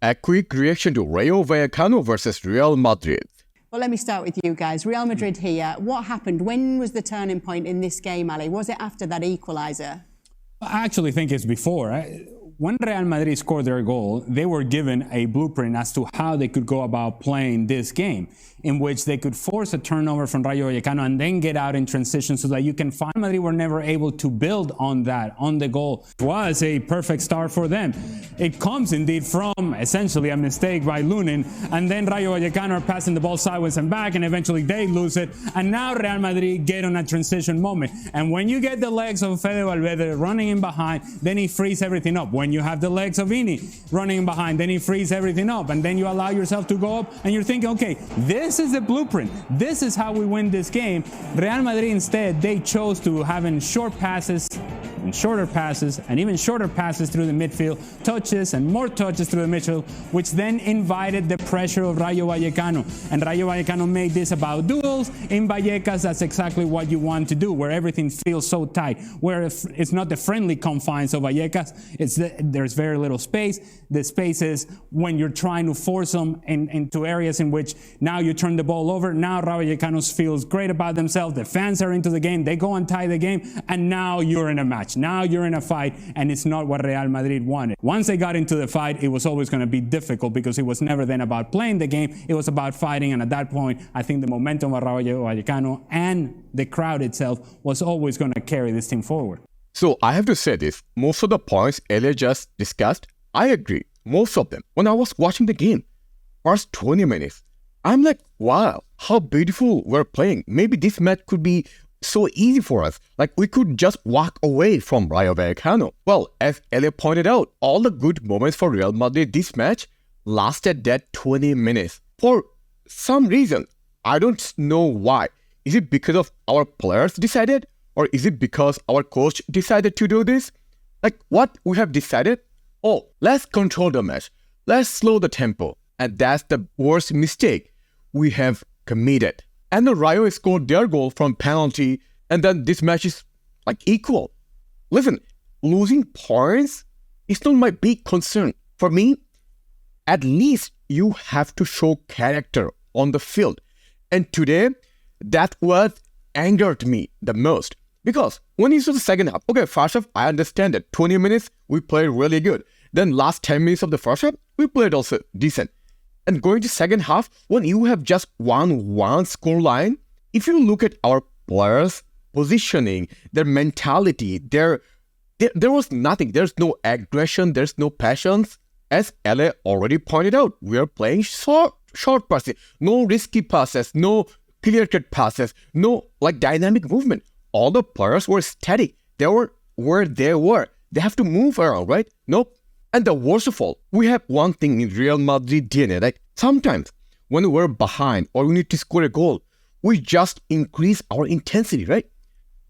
A quick reaction to Rayo Vallecano versus Real Madrid. Well, let me start with you guys. Real Madrid here. What happened? When was the turning point in this game, Ali? Was it after that equaliser? I actually think it's before. When Real Madrid scored their goal, they were given a blueprint as to how they could go about playing this game, in which they could force a turnover from Rayo Vallecano and then get out in transition so that you can find Madrid were never able to build on that, on the goal. It was a perfect start for them. It comes indeed from essentially a mistake by Lunin, and then Rayo Vallecano are passing the ball sideways and back, and eventually they lose it, and now Real Madrid get on a transition moment. And when you get the legs of Fede Valverde running in behind, then he frees everything up. When you have the legs of Vini running in behind, then he frees everything up, and then you allow yourself to go up, and you're thinking, okay, this is the blueprint. This is how we win this game. Real Madrid instead, they chose to having short passes and shorter passes and even shorter passes through the midfield, touches and more touches through the midfield, which then invited the pressure of Rayo Vallecano. And Rayo Vallecano made this about duels. In Vallecas, that's exactly what you want to do, where everything feels so tight, where it's not the friendly confines of Vallecas, there's very little space. The space is when you're trying to force them into areas in which now you turn the ball over. Now Rayo Vallecano feels great about themselves. The fans are into the game. They go and tie the game, and now you're in a match. Now you're in a fight, and it's not what Real Madrid wanted. Once they got into the fight, it was always going to be difficult because it was never then about playing the game. It was about fighting, and at that point, I think the momentum of Rayo Vallecano and the crowd itself was always going to carry this team forward. So I have to say this, most of the points Elia just discussed, I agree, most of them. When I was watching the game, first 20 minutes, I'm like, wow, how beautiful we're playing. Maybe this match could be so easy for us. Like we could just walk away from Rayo Vallecano. Well, as Elia pointed out, all the good moments for Real Madrid this match lasted that 20 minutes. For some reason, I don't know why. Is it because of our players decided? Or is it because our coach decided to do this? Like what we have decided? Oh, let's control the match. Let's slow the tempo. And that's the worst mistake we have committed. And the Rayo scored their goal from penalty, and then this match is like equal. Listen, losing points is not my big concern. For me, at least you have to show character on the field. And today, that's what angered me the most. Because when you saw the second half, okay, first half, I understand that 20 minutes, we played really good. Then last 10 minutes of the first half, we played also decent. And going to second half, when you have just one score line, if you look at our players' positioning, their mentality, there was nothing. There's no aggression, there's no passions. As LA already pointed out, we are playing short passes, no risky passes, no clear-cut passes, no like dynamic movement. All the players were static. They were where they were. They have to move around, right? Nope. And the worst of all, we have one thing in Real Madrid DNA, like sometimes when we're behind or we need to score a goal, we just increase our intensity, right?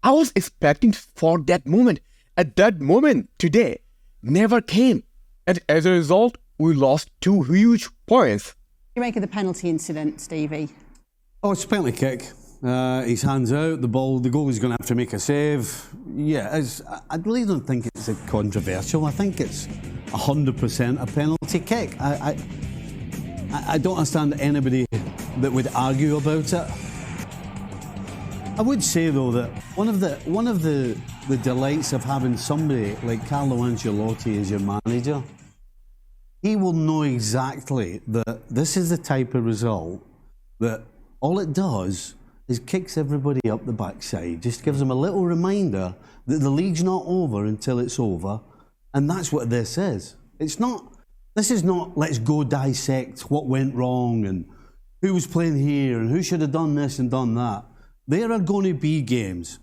I was expecting for that moment. At that moment today, never came. And as a result, we lost 2 huge points. What do you make of the penalty incident, Stevie? Oh, it's a penalty kick. His hands out, the goalie's going to have to make a save. Yeah, I really don't think it's a controversial. I think it's 100% a penalty kick. I don't understand anybody that would argue about it. I would say though that one of the delights of having somebody like Carlo Ancelotti as your manager, he will know exactly that this is the type of result that all it does is kicks everybody up the backside, just gives them a little reminder that the league's not over until it's over, and that's what this is. This is not let's go dissect what went wrong and who was playing here and who should have done this and done that. There are going to be games,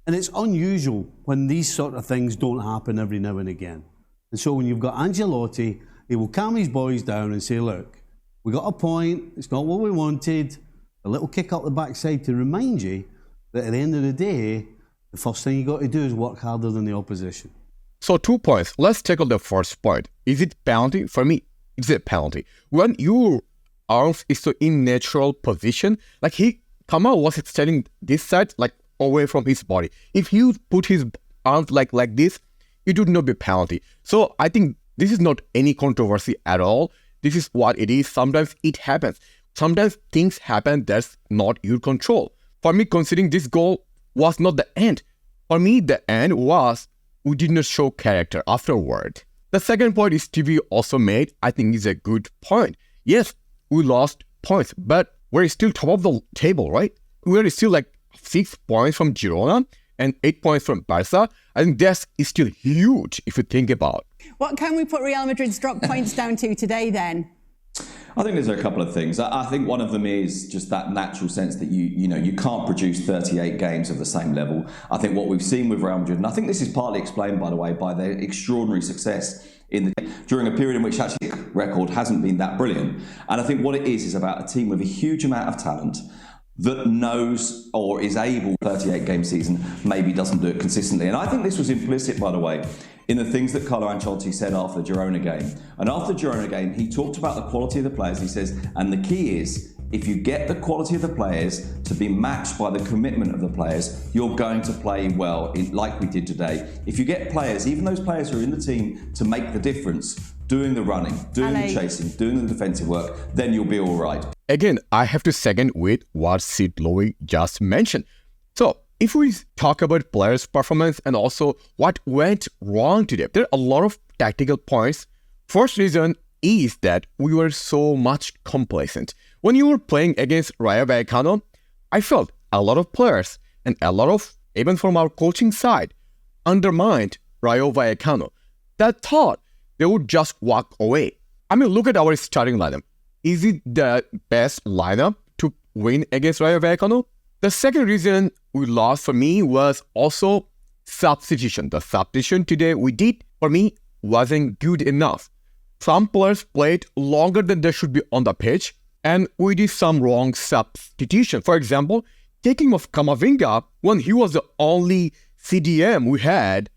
and it's unusual when these sort of things don't happen every now and again. And so when you've got Ancelotti, he will calm his boys down and say, look, we got a point, it's not what we wanted. A little kick up the backside to remind you that at the end of the day, the first thing you got to do is work harder than the opposition. So 2 points. Let's tackle the first point. Is it penalty? For me, it's a penalty. When your arms is so in natural position, like Kamal was extending this side like away from his body. If you put his arms like this, it would not be penalty. So I think this is not any controversy at all. this is what it is. Sometimes it happens. Sometimes things happen that's not your control. For me, considering this goal was not the end. For me, the end was we did not show character afterward. The second point is TV also made, I think is a good point. Yes, we lost points, but we're still top of the table, right? We're still like 6 points from Girona and 8 points from Barca. I think that's still huge if you think about. What can we put Real Madrid's drop points down to today then? I think there's a couple of things. I think one of them is just that natural sense that you can't produce 38 games of the same level. I think what we've seen with Real Madrid, and I think this is partly explained, by the way, by their extraordinary success during a period in which actually the record hasn't been that brilliant. And I think what it is about a team with a huge amount of talent that knows or is able, 38-game season, maybe doesn't do it consistently. And I think this was implicit, by the way, in the things that Carlo Ancelotti said after the Girona game. And after the Girona game, he talked about the quality of the players. He says, and the key is, if you get the quality of the players to be matched by the commitment of the players, you're going to play well, like we did today. If you get players, even those players who are in the team, to make the difference, doing the running, doing the chasing, doing the defensive work, then you'll be all right. Again, I have to second with what Sid Lowy just mentioned. So, if we talk about players' performance and also what went wrong today, there are a lot of tactical points. First reason is that we were so much complacent. When you were playing against Rayo Vallecano, I felt a lot of players and a lot of, even from our coaching side, undermined Rayo Vallecano. That thought they would just walk away. I mean, look at our starting lineup. Is it the best lineup to win against Rayo Vallecano? The second reason we lost for me was also substitution. The substitution today we did, for me, wasn't good enough. Some players played longer than they should be on the pitch, and we did some wrong substitution. For example, taking off Camavinga when he was the only CDM we had,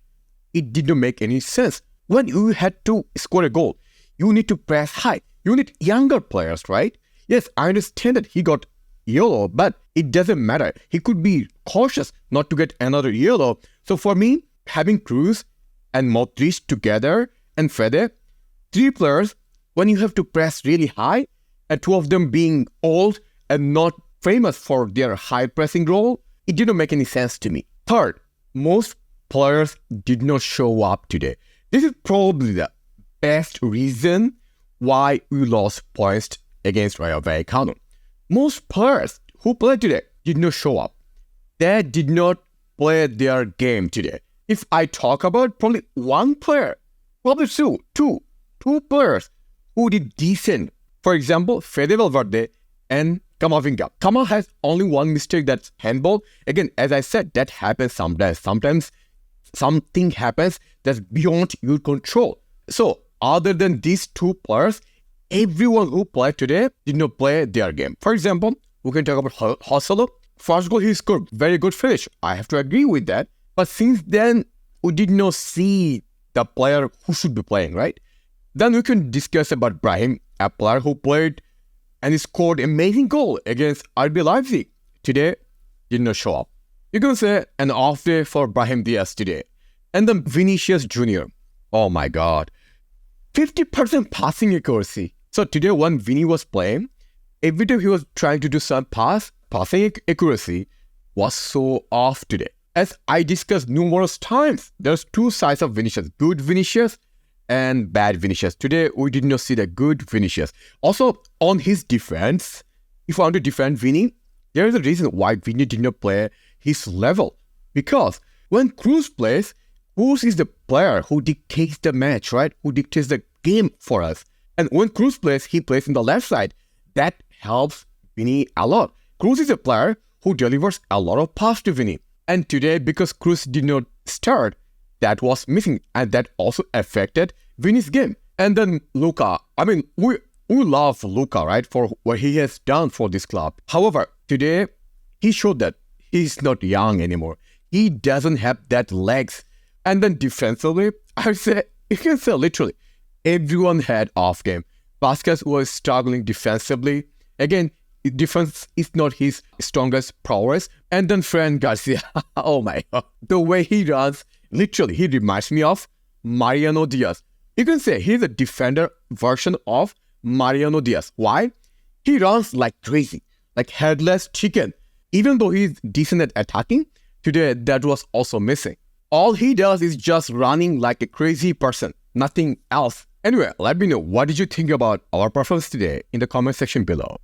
it did not make any sense. When you had to score a goal, you need to press high. You need younger players, right? Yes, I understand that he got yellow, but it doesn't matter. He could be cautious not to get another yellow. So for me, having Cruz and Modric together and Fede, 3 players, when you have to press really high, and 2 of them being old and not famous for their high pressing role, it didn't make any sense to me. Third, most players did not show up today. This is probably the best reason why we lost points against Rayo Vallecano. Most players who played today did not show up. They did not play their game today. If I talk about probably one player, probably two players who did decent. For example, Fede Valverde and Camavinga. Kama has only one mistake, that's handball. Again, as I said, that happens sometimes. Sometimes something happens that's beyond your control. So, other than these 2 players, everyone who played today did not play their game. For example, we can talk about Joselu. First goal, he scored very good finish. I have to agree with that. But since then, we did not see the player who should be playing, right? Then we can discuss about Brahim, a player who played and he scored an amazing goal against RB Leipzig. Today, did not show up. You can say an off day for Brahim Diaz today. And then Vinicius Jr. Oh my God. 50% passing accuracy. So today when Vini was playing, every time he was trying to do some passing accuracy was so off today. As I discussed numerous times, there's 2 sides of Vinicius. Good Vinicius and bad Vinicius. Today, we did not see the good Vinicius. Also, on his defense, if I want to defend Vini, there is a reason why Vini did not play his level. Because when Cruz plays, Cruz is the player who dictates the match, right? Who dictates the game for us. And when Cruz plays, he plays in the left side. That helps Vini a lot. Cruz is a player who delivers a lot of pass to Vini. And today, because Cruz did not start, that was missing. And that also affected Vini's game. And then Luka. I mean, we love Luka, right? For what he has done for this club. However, today, he showed that he's not young anymore. He doesn't have that legs. And then defensively, I would say, you can say literally, everyone had off game. Vasquez was struggling defensively. Again, defense is not his strongest prowess. And then Fran Garcia, oh my God. The way he runs, literally, he reminds me of Mariano Diaz. You can say he's a defender version of Mariano Diaz. Why? He runs like crazy, like headless chicken. Even though he's decent at attacking, today that was also missing. All he does is just running like a crazy person, nothing else. Anyway, let me know what did you think about our performance today in the comment section below.